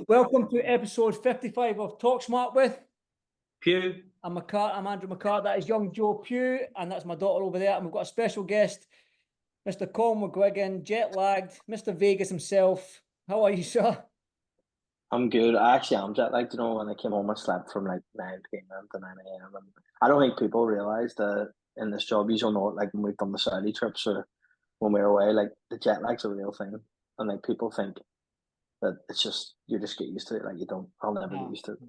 Welcome to episode 55 of Talk Smart with Pugh. I'm Andrew McCart. That is young Joe Pugh, and that's my daughter over there. And we've got a special guest, Mr. Colm McGuigan, jet lagged, Mr. Vegas himself. How are you, sir? I'm good. Actually, I'm jet lagged. You know, when I came home, I slept from like 9 p.m. to 9 a.m. And I don't think people realize that in this job, you don't know, like when we've done the Saudi trips or when we're away, like the jet lag's a real thing. And like people think that it's just, you just get used to it. Like you don't, I'll never get used to it.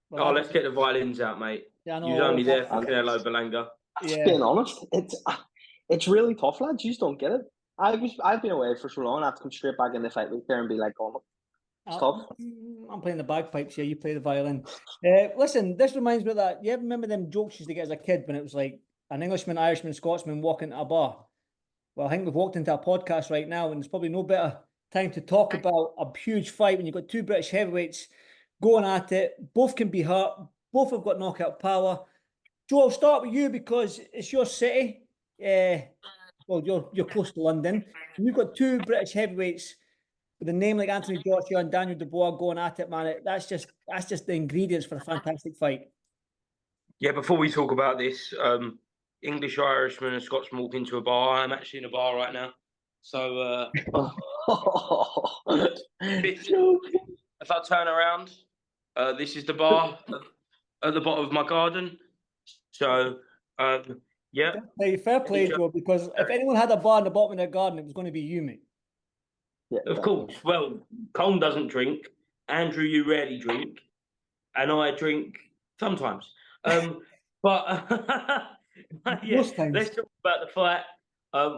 Well, let's get the violins out, mate. Yeah, I know. You was only there for Canelo Belanga. Just being honest, it's really tough, lads. You just don't get it. I've been away for so long. I have to come straight back in the fight week there and be like, oh, stop. I'm playing the bagpipes here. You play the violin. Listen, this reminds me of that. You ever remember them jokes you used to get as a kid when it was like an Englishman, Irishman, Scotsman walking into a bar? Well, I think we've walked into a podcast right now, and there's probably no better time to talk about a huge fight when you've got two British heavyweights going at it. Both can be hurt. Both have got knockout power. Joe, I'll start with you because it's your city. Well, you're close to London. And you've got two British heavyweights with a name like Anthony Joshua and Daniel Dubois going at it, man. That's just the ingredients for a fantastic fight. Yeah, before we talk about this, English, Irishman and Scotsman walk into a bar. I'm actually in a bar right now. So if I turn around, this is the bar at the bottom of my garden. So, yeah. Fair play, Joe, because if anyone had a bar in the bottom of their garden, it was going to be you, mate. Yeah, of course. Well, Colm doesn't drink. Andrew, you rarely drink. And I drink sometimes. But yeah, let's talk about the fight.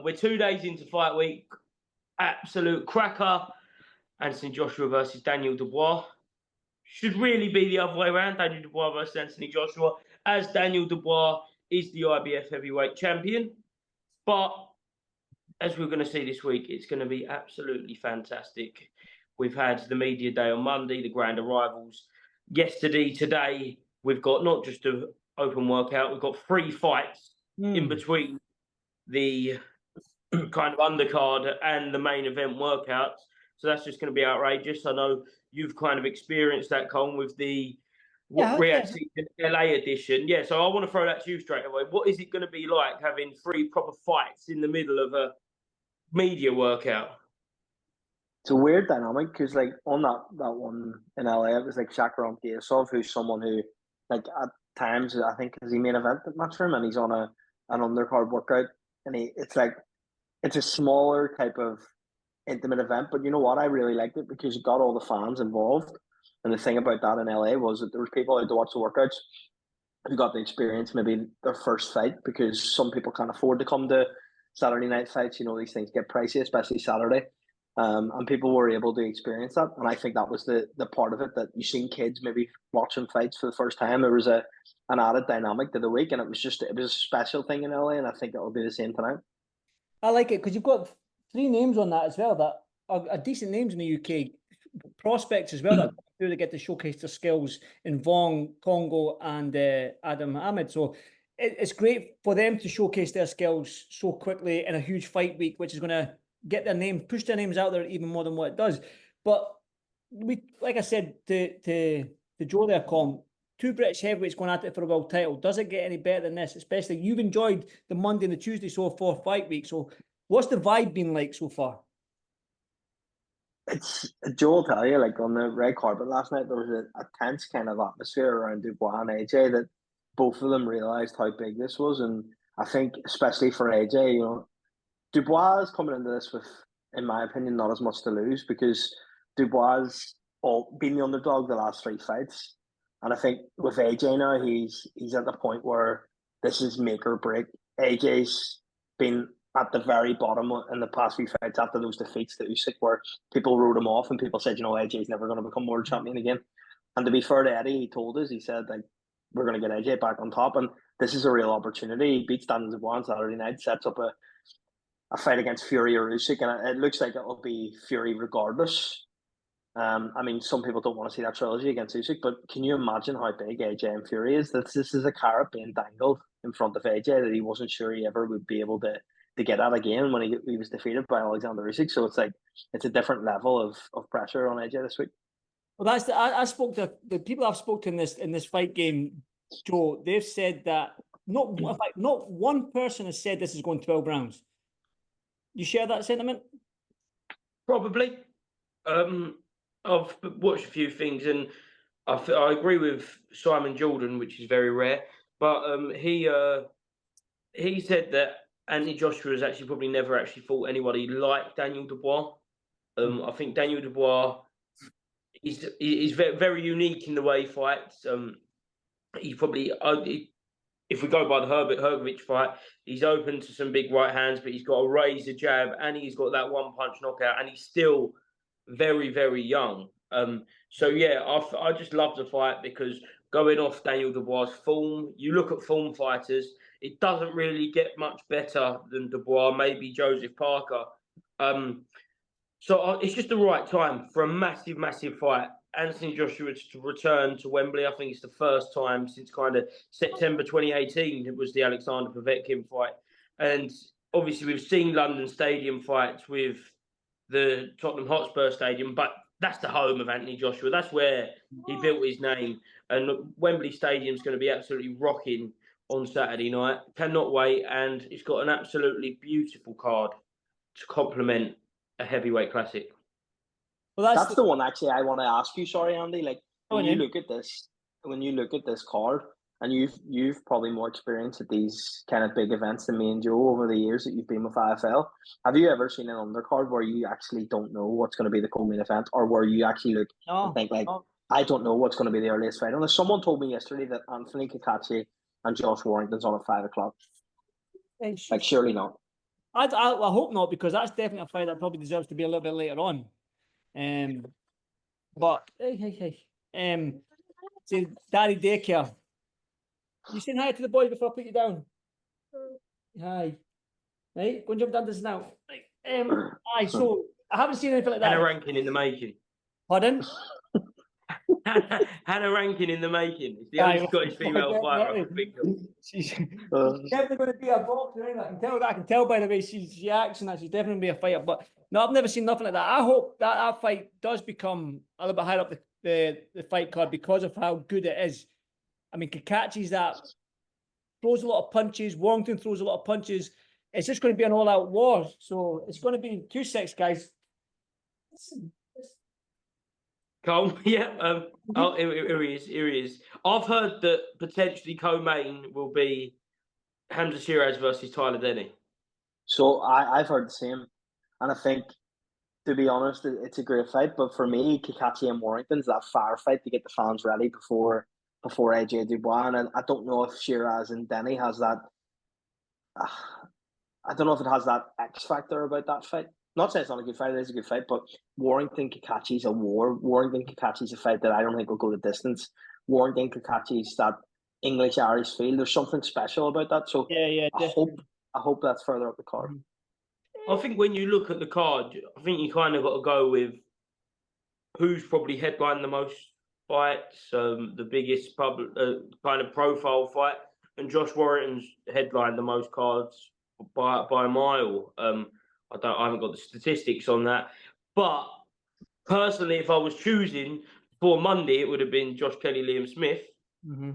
We're 2 days into fight week. Absolute cracker. Anthony Joshua versus Daniel Dubois. Should really be the other way around. Daniel Dubois versus Anthony Joshua, as Daniel Dubois is the IBF heavyweight champion. But as we're going to see this week, it's going to be absolutely fantastic. We've had the media day on Monday, the grand arrivals yesterday, today. We've got not just an open workout, we've got 3 fights in between the kind of undercard and the main event workouts. So that's just going to be outrageous. I know you've kind of experienced that, Colm, with the Season LA edition. Yeah, so I want to throw that to you straight away. What is it going to be like having 3 proper fights in the middle of a media workout? It's a weird dynamic because, like, on that one in LA, it was like Shakur Stevenson, who's someone who, like, at times I think is the main event match for him, and he's on an undercard workout, and it's a smaller type of intimate event. But you know what? I really liked it because it got all the fans involved. And the thing about that in LA was that there was people out to watch the workouts who got to experience maybe their first fight, because some people can't afford to come to Saturday night fights. You know, these things get pricey, especially Saturday. And people were able to experience that. And I think that was the part of it, that you've seen kids maybe watching fights for the first time. There was an added dynamic to the week, and it was a special thing in LA, and I think it'll be the same tonight. I like it because you've got 3 names on that as well that are decent names in the UK. Prospects as well that they get to showcase their skills in Vong, Congo, and Adam Ahmed. So it's great for them to showcase their skills so quickly in a huge fight week, which is going to get their name, push their names out there even more than what it does. But we, like I said to Joe there, Colm, 2 British heavyweights going at it for a world title. Does it get any better than this? Especially you've enjoyed the Monday and the Tuesday so far fight week. So what's the vibe been like so far? Joe will tell you, like on the red carpet last night, there was a tense kind of atmosphere around Dubois and AJ, that both of them realised how big this was. And I think especially for AJ, you know, Dubois is coming into this with, in my opinion, not as much to lose, because Dubois has been the underdog the last 3 fights. And I think with AJ now, he's at the point where this is make or break. AJ's been at the very bottom in the past few fights after those defeats to Usyk, where people wrote him off and people said, you know, AJ's never going to become world champion again. And to be fair to Eddie, he told us, he said, like, we're going to get AJ back on top, and this is a real opportunity. He beats Daniel Dubois on Saturday night, sets up a fight against Fury or Usyk, and it looks like it'll be Fury regardless. I mean, some people don't want to see that trilogy against Usyk, but can you imagine how big AJ and Fury is? This is a carrot being dangled in front of AJ that he wasn't sure he ever would be able to get at again when he was defeated by Alexander Usyk. So it's a different level of pressure on AJ this week. Well, that's I spoke to the people I've spoken to in this fight game, Joe. They've said that not one person has said this is going 12 rounds. You share that sentiment? Probably. I've watched a few things, and I agree with Simon Jordan, which is very rare. But he said that Anthony Joshua has actually probably never actually fought anybody like Daniel Dubois. I think Daniel Dubois is very, very unique in the way he fights. He's probably, if we go by the Hrgovic fight, he's open to some big right hands, but he's got a razor jab and he's got that one punch knockout, and he's still very, very young. So yeah, I just love the fight because going off Daniel Dubois' form, you look at form fighters, it doesn't really get much better than Dubois, maybe Joseph Parker. So it's just the right time for a massive, massive fight. Anthony Joshua to return to Wembley. I think it's the first time since kind of September 2018. It was the Alexander Povetkin fight. And obviously we've seen London Stadium fights with the Tottenham Hotspur Stadium, but that's the home of Anthony Joshua. That's where he built his name. And Wembley Stadium's going to be absolutely rocking on Saturday night. Cannot wait. And it's got an absolutely beautiful card to complement a heavyweight classic. Well, that's the one actually I want to ask you. Sorry, Andy. Like when you look at this card, and you've probably more experience at these kind of big events than me and Joe over the years that you've been with IFL. Have you ever seen an undercard where you actually don't know what's going to be the co-main event, or where you actually look and think like, I don't know what's going to be the earliest fight? Unless someone told me yesterday that Anthony Kakachi and Josh Warrington's on at 5 o'clock. Like surely not. I hope not, because that's definitely a fight that probably deserves to be a little bit later on. But hey. Say Daddy Daycare. You saying hi to the boys before I put you down? Hi. Right, go and jump down this now. Right. So I haven't seen anything like that. Hannah Rankin in the making. Pardon? Hannah Rankin in the making. It's the only Scottish female fighter I can think of. She's definitely going to be a boxer. I can tell by the way she acts and that she's definitely going to be a fighter. But no, I've never seen nothing like that. I hope that fight does become a little bit higher up the fight card because of how good it is. I mean, Kakachi's that throws a lot of punches. Warrington throws a lot of punches. It's just going to be an all-out war. So it's going to be 2-6, guys. Listen. Colm, yeah. Here he is. I've heard that potentially co-main will be Hamza Shiraz versus Tyler Denny. So I've heard the same, and I think, to be honest, it's a great fight. But for me, Kakachi and Warrington's that fire fight to get the fans ready before AJ Dubois, and I don't know if Shiraz and Denny has that. I don't know if it has that X factor about that fight. Not saying it's not a good fight; it is a good fight. But Warrington Kakachi's a war. Warrington Kakachi's a fight that I don't think will go the distance. Warrington Kakachi's that English Irish feel. There's something special about that. So yeah. I hope that's further up the card. I think when you look at the card, I think you kind of got to go with who's probably headlined the most fights, the biggest public kind of profile fight, and Josh Warrington's headlined the most cards by a mile. I haven't got the statistics on that, but personally, if I was choosing for Monday, it would have been Josh Kelly, Liam Smith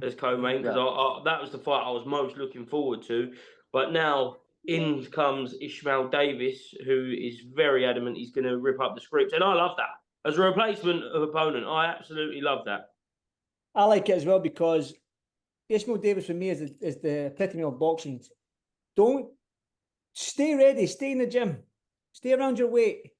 as co-main, because that was the fight I was most looking forward to. But now in comes Ishma Davis, who is very adamant he's going to rip up the script, and I love that as a replacement of opponent. I absolutely love that. I like it as well because Ishma Davis for me is the epitome of boxing. Don't stay ready, stay in the gym, stay around your weight,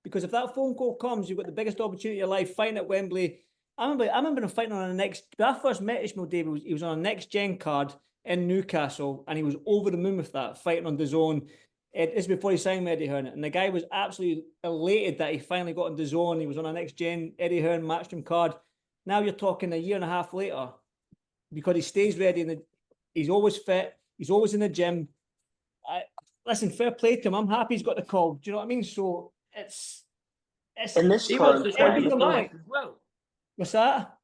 because if that phone call comes, you've got the biggest opportunity of your life fighting at Wembley. I remember him fighting on when I first met Ishma Davis, he was on a next gen card in Newcastle, and he was over the moon with that, fighting on DAZN. This is before he signed with Eddie Hearn, and the guy was absolutely elated that he finally got on DAZN. He was on a next gen Eddie Hearn matchroom card. Now you're talking a year and a half later, because he stays ready and he's always fit. He's always in the gym. Listen, fair play to him. I'm happy he's got the call. Do you know what I mean? So it's in this he wants to change his life as well. What's that?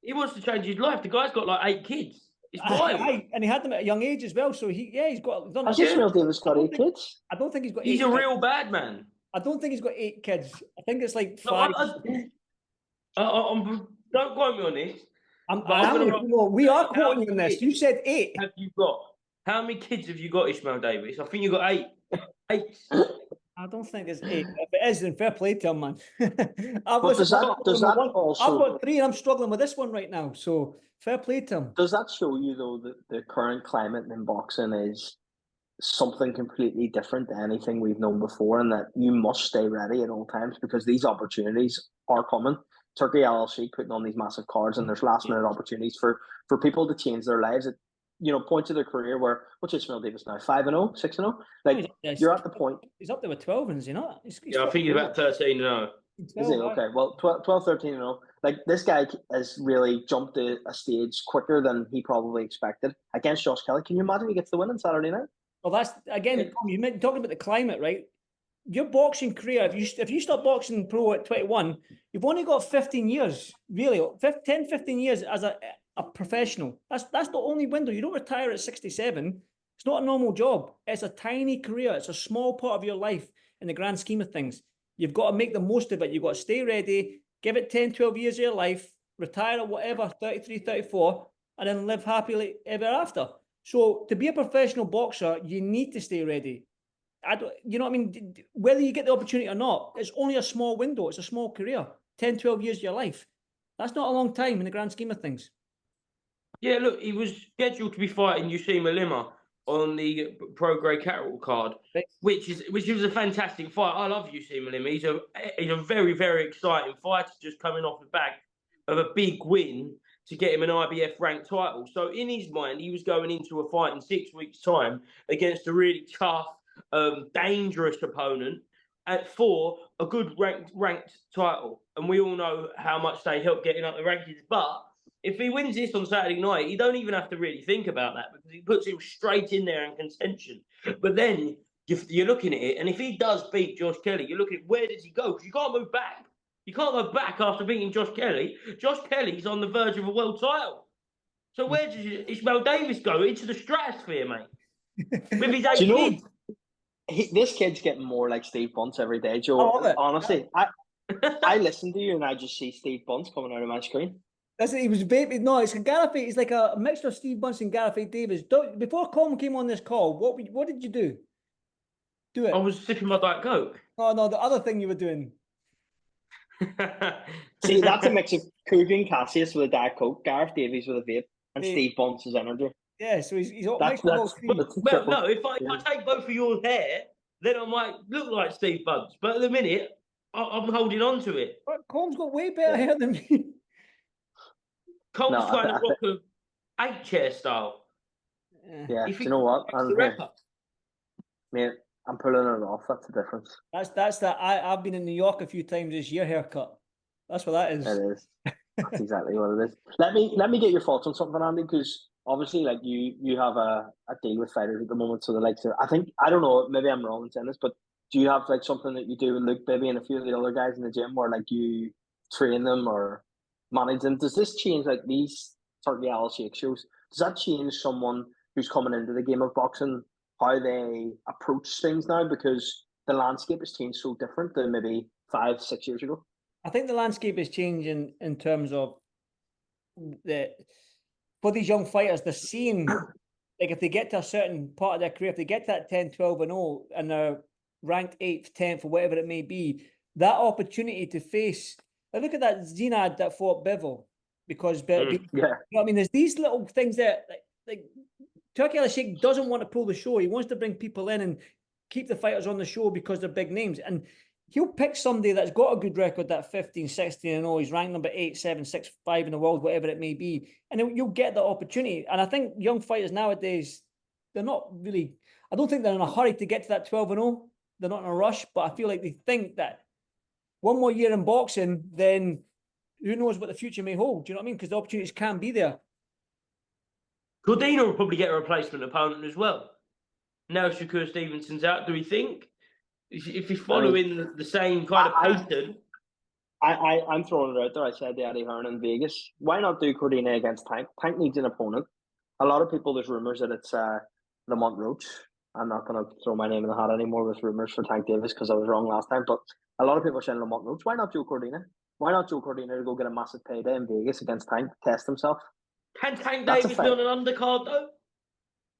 He wants to change his life. The guy's got like 8 kids. It's wild. And he had them at a young age as well. So he's got. Has Ishmael Davis got 8 kids? I don't think he's got. He's a real bad man. I don't think he's got 8 kids. I think it's like 5. Don't quote me on this. We are quoting you on this. You said 8. Have you got? How many kids have you got, Ishma Davis? I think you got 8. 8. I don't think it's 8. If it is, then fair play to him, man. I've got 3 and I'm struggling with this one right now. So fair play to him. Does that show you, though, that the current climate in boxing is something completely different to anything we've known before, and that you must stay ready at all times because these opportunities are coming? Turkey LLC putting on these massive cards, and there's last minute opportunities for people to change their lives at points of their career where, what's Ishma Davis now, 5-0, 6-0? Like, you're at the point. He's up there with 12, is he not? Yeah, I think he's about 13-0. Is he? Okay, well, 12, 13-0. Like, this guy has really jumped a stage quicker than he probably expected against Josh Kelly. Can you imagine he gets the win on Saturday night? Well, that's, again, you meant talking about the climate, right? Your boxing career, if you start boxing pro at 21, you've only got 15 years, really, 10, 15 years as a professional. That's the only window. You don't retire at 67. It's not a normal job. It's a tiny career. It's a small part of your life in the grand scheme of things. You've got to make the most of it. You've got to stay ready, give it 10, 12 years of your life, retire at whatever, 33, 34, and then live happily ever after. So to be a professional boxer, you need to stay ready. You know what I mean? Whether you get the opportunity or not, it's only a small window. It's a small career. 10, 12 years of your life. That's not a long time in the grand scheme of things. Yeah, look, he was scheduled to be fighting Ishma Davis on the Pro Grey Cattle card, which was a fantastic fight. I love Ishma Davis. He's a very, very exciting fighter, just coming off the back of a big win to get him an IBF ranked title. So in his mind, he was going into a fight in 6 weeks' time against a really tough, dangerous opponent for a good ranked title. And we all know how much they help getting up the rankings. But if he wins this on Saturday night, you don't even have to really think about that because he puts him straight in there in contention. But then you're looking at it, and if he does beat Josh Kelly, you're looking at where does he go? Because you can't move back. You can't go back after beating Josh Kelly. Josh Kelly's on the verge of a world title. So where does Ishma Davis go? Into the stratosphere, mate. With his 8 kids. This kid's getting more like Steve Bunce every day, Joe. Honestly, I listen to you and I just see Steve Bunce coming out of my screen. Listen, he was baby. No, it's Gareth. He's like a mixture of Steve Bunce and Gareth Davis. Before Colm came on this call, what did you do? Do it. I was sipping my Diet Coke. Oh no, the other thing you were doing. See, that's a mix of Cougar Cassius with a Diet Coke, Gareth Davies with a vape, and Steve Bunce's energy. Yeah, so he's all mixed well, no, if I take both of your hair, then I might look like Steve Bunce. But at the minute, I'm holding on to it. But Colm's got way better hair than me. Colm's kind of rock a 8-chair style. Yeah, do you know what? Mate, I'm pulling it off. That's the difference. That's that. I've been in New York a few times this year haircut. That's what that is. It is. That's exactly what it is. Let me get your thoughts on something, Andy, because obviously, like you have a deal with fighters at the moment, so I don't know, maybe I'm wrong in saying this, but do you have like something that you do with Luke, maybe, and a few of the other guys in the gym, where like you train them or manage them? Does this change, like these Turkey LLC shows? Does that change someone who's coming into the game of boxing, how they approach things now, because the landscape has changed so different than maybe 5-6 years ago? I think the landscape is changing in terms of for these young fighters, they're seeing, like, if they get to a certain part of their career, if they get to that 10, 12 and 0 and they're ranked 8th, 10th or whatever it may be, that opportunity to face, look at that Zinad that fought Bivol, because you know what I mean, there's these little things that like Turkey Al-Sheikh doesn't want to pull the show. He wants to bring people in and keep the fighters on the show because they're big names. And he'll pick somebody that's got a good record, that 15, 16 and 0. He's ranked number 8, 7, 6, 5 in the world, whatever it may be. And you'll get that opportunity. And I think young fighters nowadays, they're not really, I don't think they're in a hurry to get to that 12 and 0. They're not in a rush, but I feel like they think that one more year in boxing, then who knows what the future may hold. Do you know what I mean? Because the opportunities can be there. Cordina will probably get a replacement opponent as well. Now Shakur Stevenson's out, do we think? If he's following the same kind of pattern. I'm throwing it out there. I said the Eddie Hearn in Vegas. Why not do Cordina against Tank? Tank needs an opponent. A lot of people, there's rumours that it's Lamont Roach. I'm not going to throw my name in the hat anymore with rumours for Tank Davis because I was wrong last time. But a lot of people are saying Lamont Roach. Why not Joe Cordina? Why not Joe Cordina to go get a massive payday in Vegas against Tank, test himself? Can Tank That's a Davis be on an undercard though?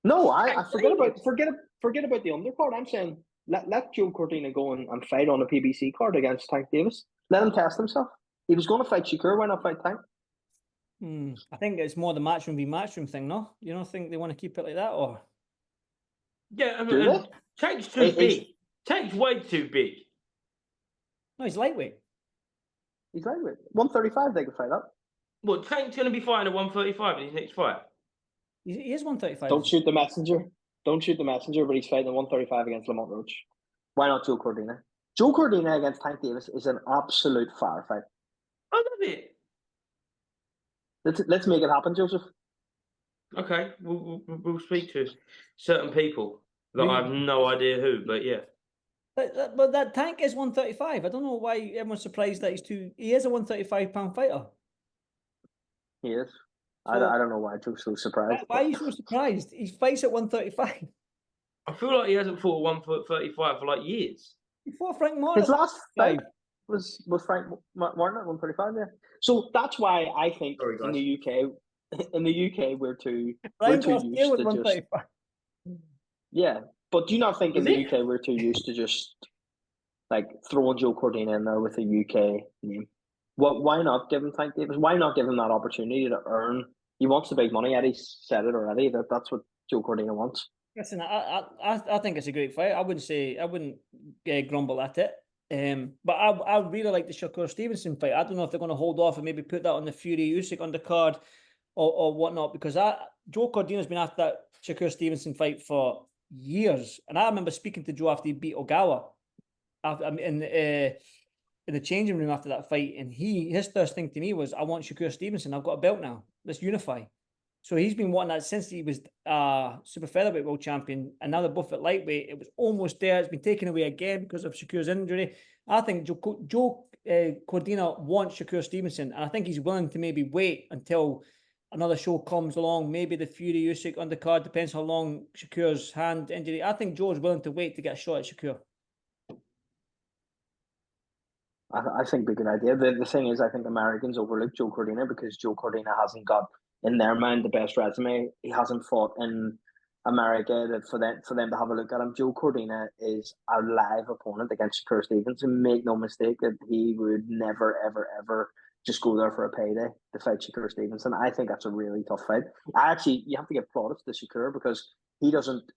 No, I forget about the undercard. I'm saying let Joe Cordina go and fight on a PBC card against Tank Davis. Let him test himself. He was going to fight Shakur. Why not fight Tank? I think it's more the matchroom v matchroom thing, no? You don't think they want to keep it like that, or? Yeah, I mean, Tank's too big. Tank's way too big. No, he's lightweight. He's lightweight. 135, they could fight up. Well, Tank's going to be fighting at 135 in his next fight. He is 135. Don't shoot the messenger. Don't shoot the messenger, but he's fighting at 135 against Lamont Roach. Why not Joe Cordina? Joe Cordina against Tank Davis is an absolute firefight. I love it. Let's make it happen, Joseph. Okay, we'll speak to certain people that I have no idea who, but yeah. But that Tank is 135. I don't know why everyone's surprised that he is a 135-pound fighter. He is. So, I don't know why Joe's so surprised. Why are you so surprised? He fights at 135. I feel like he hasn't fought 135 for like years. He fought Frank Martin. His last fight was Frank Martin at 135, yeah. So that's why I think in the UK we're too used to just yeah. But do you not think in the UK we're too used to just like throwing Joe Cordina in there with a UK name? Why not give him Tank Davis? Why not give him that opportunity to earn? He wants the big money. Eddie's said it already. That's what Joe Cordina wants. Listen, I think it's a great fight. I wouldn't grumble at it. But I really like the Shakur Stevenson fight. I don't know if they're going to hold off and maybe put that on the Fury Usyk undercard or whatnot, because Joe Cordina's been after that Shakur Stevenson fight for years, and I remember speaking to Joe after he beat Ogawa, in the changing room after that fight, and his first thing to me was, "I want Shakur Stevenson. I've got a belt now. Let's unify." So he's been wanting that since he was super featherweight world champion, and now they're both at lightweight. It was almost there. It's been taken away again because of Shakur's injury. I think Joe Cordina wants Shakur Stevenson, and I think he's willing to maybe wait until another show comes along. Maybe the Fury Usyk undercard, depends how long Shakur's hand injury. I think Joe's willing to wait to get a shot at Shakur. I think it'd be a good idea. The thing is, I think Americans overlook Joe Cordina because Joe Cordina hasn't got, in their mind, the best resume. He hasn't fought in America for them to have a look at him. Joe Cordina is a live opponent against Shakur Stevenson. Make no mistake that he would never, ever, ever just go there for a payday to fight Shakur Stevenson. I think that's a really tough fight. You have to give plaudits to Shakur because he doesn't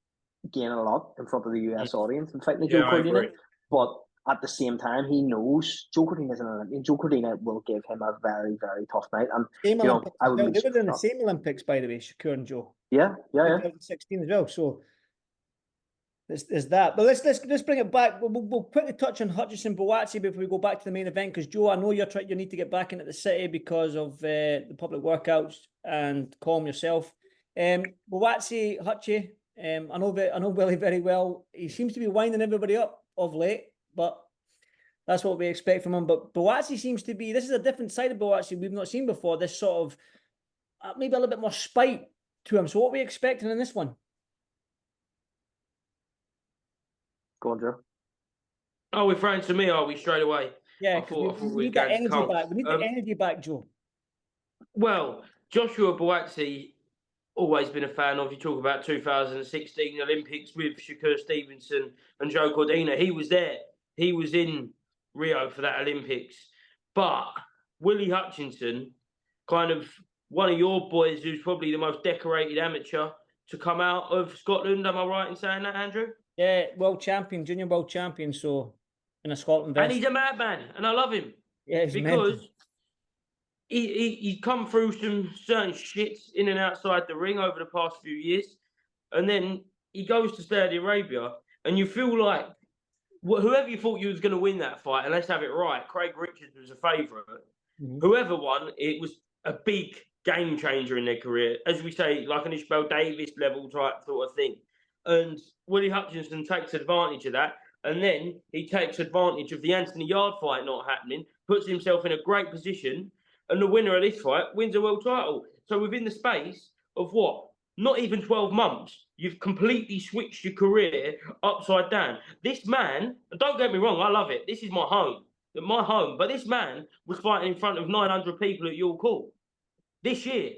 gain a lot in front of the US audience in fighting Joe Cordina. But at the same time, he knows Joe Cordina is an Olympian. Joe Cordina will give him a very, very tough night. And they were in the same Olympics, by the way, Shakur and Joe. Yeah. 2016 as well. So there's that. But let's bring it back. We'll quickly touch on Hutchinson Buatsi before we go back to the main event, because Joe, I know you need to get back into the city because of the public workouts and Colm yourself. Buatsi, Hutchie, I know Willie very well. He seems to be winding everybody up of late, but that's what we expect from him. But Buatsi seems to be, this is a different side of Buatsi we've not seen before, this sort of maybe a little bit more spite to him. So what are we expecting in this one? Go on, Joe. Oh, we're throwing to me, are we, straight away? Yeah, we need that energy back. We need the energy back, Joe. Well, Joshua Buatsi, always been a fan of. You talk about 2016 Olympics with Shakur Stevenson and Joe Cordina. He was there. He was in Rio for that Olympics. But Willie Hutchinson, kind of one of your boys who's probably the most decorated amateur to come out of Scotland. Am I right in saying that, Andrew? Yeah, world champion, junior world champion, so in a Scotland vest. And he's a madman, and I love him. Yeah, he's because he's come through some certain shits in and outside the ring over the past few years, and then he goes to Saudi Arabia, and you feel like whoever you thought you was going to win that fight, and let's have it right, Craig Richards was a favourite. Mm-hmm. Whoever won, it was a big game changer in their career, as we say, like an Ishma Davis level type sort of thing. And Willie Hutchinson takes advantage of that, and then he takes advantage of the Anthony Yard fight not happening, puts himself in a great position, and the winner of this fight wins a world title. So within the space of what? Not even 12 months, you've completely switched your career upside down. This man, and don't get me wrong, I love it. This is my home. at my home. But this man was fighting in front of 900 people at York Hall this year.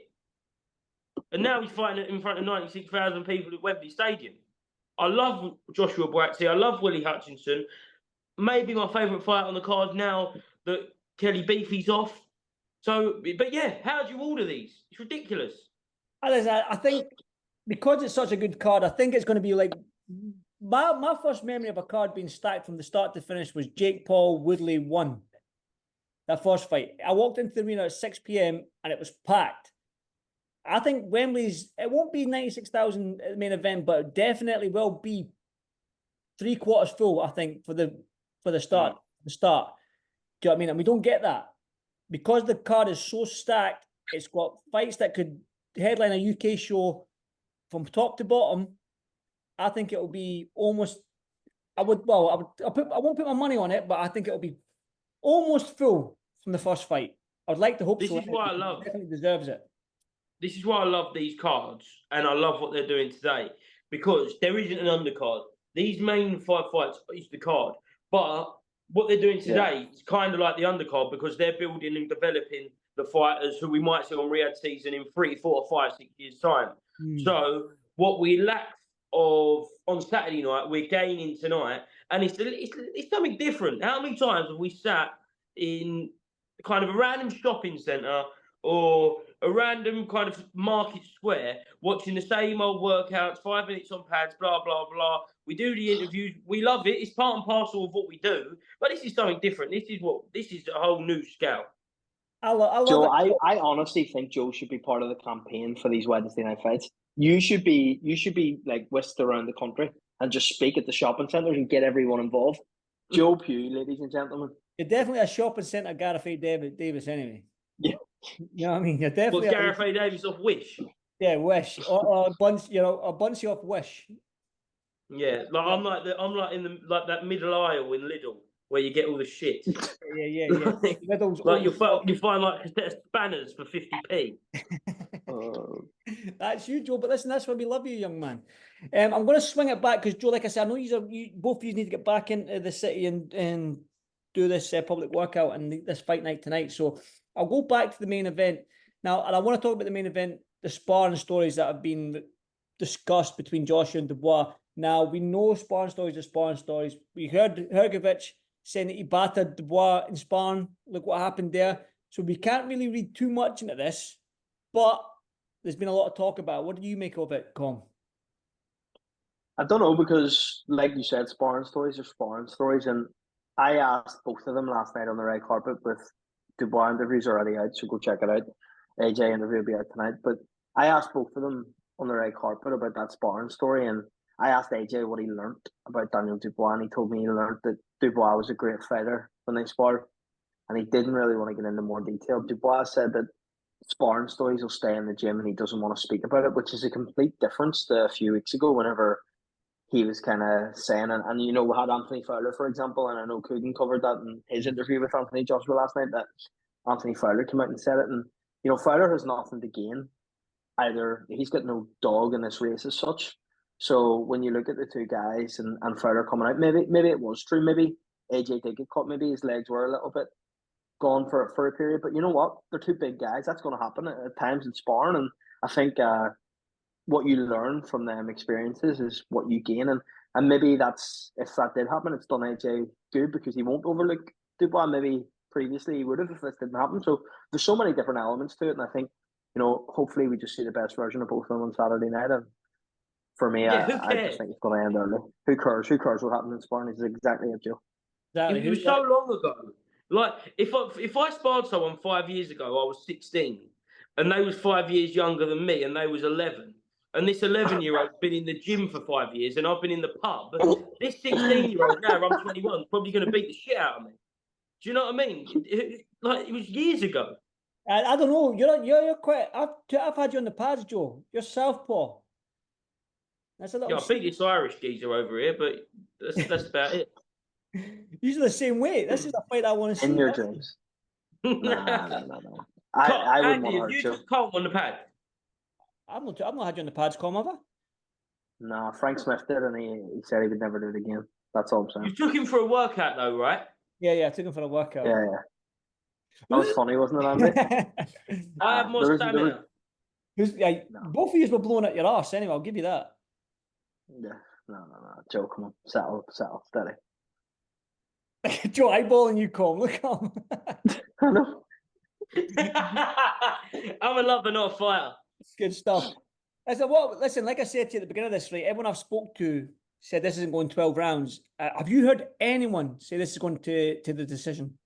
And now he's fighting in front of 96,000 people at Wembley Stadium. I love Joshua Buatsi. I love Willie Hutchinson. Maybe my favourite fight on the card now that Kelly Beefy's off. So, but yeah, how do you order these? It's ridiculous. I think because it's such a good card, I think it's going to be like my first memory of a card being stacked from the start to finish was Jake Paul Woodley 1. That first fight. I walked into the arena at 6 p.m. and it was packed. I think Wembley's, it won't be 96,000 at the main event, but it definitely will be 3/4 full, I think, for the start. Do you know what I mean? And we don't get that. Because the card is so stacked, it's got fights that could headline a UK show from top to bottom. I think it will be almost, I won't put my money on it, but I think it'll be almost full from the first fight. I would like to hope so. This is what I love. It definitely deserves it. This is why I love these cards, and I love what they're doing today, because there isn't an undercard. These main 5 fights is the card, but what they're doing today is kind of like the undercard, because they're building and developing the fighters who we might see on Riyadh season in 3, 4, 5, 6 years' time. So what we lack of on Saturday night, we're gaining tonight, and it's something different. How many times have we sat in kind of a random shopping centre or a random kind of market square watching the same old workouts, 5 minutes on pads, blah, blah, blah. We do the interviews. We love it. It's part and parcel of what we do. But this is something different. This is a whole new scale. Joe, I honestly think Joe should be part of the campaign for these Wednesday night fights. You should be like whisked around the country and just speak at the shopping centres and get everyone involved. Joe Pugh, ladies and gentlemen. You're definitely a shopping centre Gareth A. Davis anyway. Yeah. You know what I mean? You're definitely Gareth A. Davis off Wish. Yeah, Wish. Or a Buncey off Wish. Yeah, like I'm like in that middle aisle in Lidl where you get all the shit. Yeah. Lidl's like you find like spanners for 50p. That's you, Joe. But listen, that's why we love you, young man. I'm going to swing it back because Joe, like I said, I know you both of you need to get back into the city and do this public workout and this fight night tonight. So I'll go back to the main event now, and I want to talk about the main event, the sparring stories that have been discussed between Joshua and Dubois. Now, we know sparring stories are sparring stories. We heard Hrgovic saying that he battered Dubois in sparring. Look what happened there. So we can't really read too much into this, but there's been a lot of talk about it. What do you make of it, Colm? I don't know, because like you said, sparring stories are sparring stories, and I asked both of them last night on the red carpet with Dubois interviews already out, so go check it out. AJ interview will be out tonight. But I asked both of them on the red carpet about that sparring story, and I asked AJ what he learned about Daniel Dubois, and he told me he learned that Dubois was a great fighter when they sparred, and he didn't really want to get into more detail. Dubois said that sparring stories will stay in the gym, and he doesn't want to speak about it, which is a complete difference to a few weeks ago whenever he was kind of saying, and we had Anthony Fowler, for example, and I know Coogan covered that in his interview with Anthony Joshua last night, that Anthony Fowler came out and said it, and Fowler has nothing to gain either. He's got no dog in this race as such. So when you look at the two guys and Fowler coming out, maybe it was true. Maybe AJ did get caught. Maybe his legs were a little bit gone for a period. But you know what? They're two big guys. That's going to happen at times in sparring. And I think what you learn from them experiences is what you gain. And maybe that's, if that did happen, it's done AJ good, because he won't overlook Dubois. Maybe previously he would have if this didn't happen. So there's so many different elements to it. And I think, hopefully we just see the best version of both of them on Saturday night. And for me, I just think it's going to end early. Who cares? Who cares what happens in sparring? Is exactly it, Joe. It was so long ago. Like, if I sparred someone 5 years ago, I was 16, and they was 5 years younger than me, and they was 11. And this 11-year-old's been in the gym for 5 years, and I've been in the pub. This 16-year-old now, I'm 21, probably going to beat the shit out of me. Do you know what I mean? It was years ago. I don't know. You're quite. I've had you on the pads, Joe. You're southpaw. That's a little. Yeah, I beat this Irish geezer over here, but that's about it. You're the same weight. This is a fight I want to see. In your dreams. No. I wouldn't want to hurt you. You took Colm on the pad. I've not had you on the pads, Colm, have I? No, Frank Smith did, and he said he would never do it again. That's all I'm saying. You took him for a workout, though, right? Yeah, I took him for a workout. Yeah. That was funny, wasn't it, Andy? I have more stamina. Both of you were blowing at your arse anyway, I'll give you that. Yeah, no. Joe, come on. Settle, steady. Joe, eyeballing you, Colm. Look at him. I know. I'm a lover, not a fighter. Good stuff. Listen, like I said to you at the beginning of this, right, everyone I've spoke to said this isn't going 12 rounds. Have you heard anyone say this is going to the decision?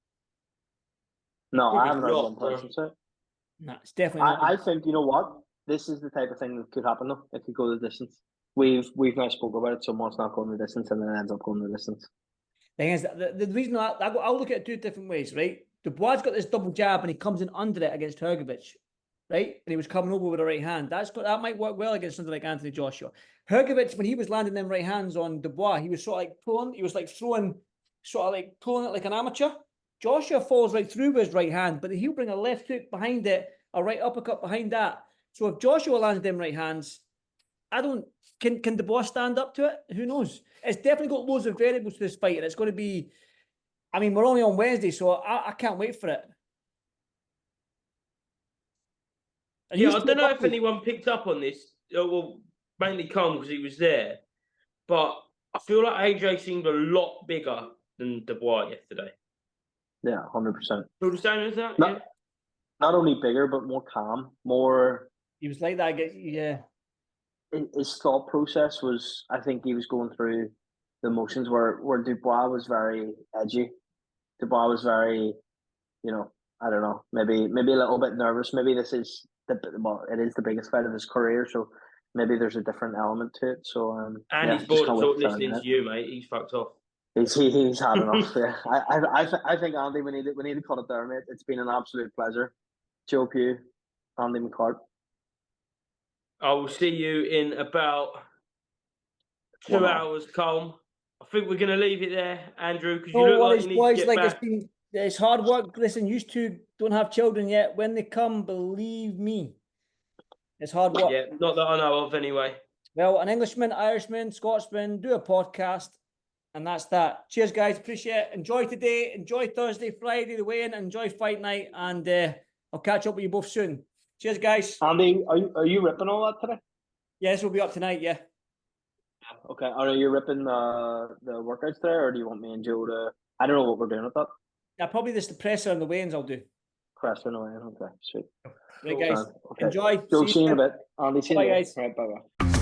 No, Probably I haven't heard not, one person say it. No, it's definitely not. I think, you know what? This is the type of thing that could happen, though. It could go the distance. We've now spoke about it, someone's not going the distance, and then it ends up going the distance. The thing is, the reason I'll look at it two different ways, right? Dubois got this double jab and he comes in under it against Hrgovic, right? And he was coming over with a right hand. That might work well against something like Anthony Joshua. Hrgovic, when he was landing them right hands on Dubois, he was sort of like pulling, he was like throwing, sort of like pulling it like an amateur. Joshua falls right through with his right hand, but he'll bring a left hook behind it, a right uppercut behind that. So if Joshua lands them right hands, can Dubois stand up to it? Who knows? It's definitely got loads of variables to this fight, and it's going to be, I mean, we're only on Wednesday, so I can't wait for it. I don't know if anyone picked up on this. Well, mainly Colm because he was there. But I feel like AJ seemed a lot bigger than Dubois yesterday. Yeah, 100%. Feel the same as that? Not only bigger, but more calm, more... He was like that, yeah. His thought process was, I think he was going through the motions where Dubois was very edgy. Dubois was very, I don't know, maybe a little bit nervous. Maybe this is it is the biggest fight of his career, so maybe there's a different element to it. So and he's bored of listening to you, mate. He's fucked off. He's had enough. Yeah, I think Andy, we need to cut it there, mate. It's been an absolute pleasure. Joe Pugh, Andy McCart. I will see you in about 2 hours, Colm. I think we're going to leave it there, Andrew, because you look like you need to get back. It's hard work. Listen, you two don't have children yet. When they come, believe me, it's hard work. Yeah, not that I know of anyway. Well, an Englishman, Irishman, Scotsman, do a podcast, and that's that. Cheers, guys. Appreciate it. Enjoy today. Enjoy Thursday, Friday, the weigh-in. Enjoy fight night, and I'll catch up with you both soon. Cheers, guys. Andy, are you ripping all that today? Yes, we'll be up tonight, yeah. Okay. Are you ripping the workouts there, or do you want me and Joe to... I don't know what we're doing with that. Yeah, probably just the presser and the weigh-ins I'll do. Presser and the weigh-in, okay. Sweet. Right, guys. Okay. Enjoy. Joe, see you in a bit. Andy, see you bye, later. guys. Right, bye-bye.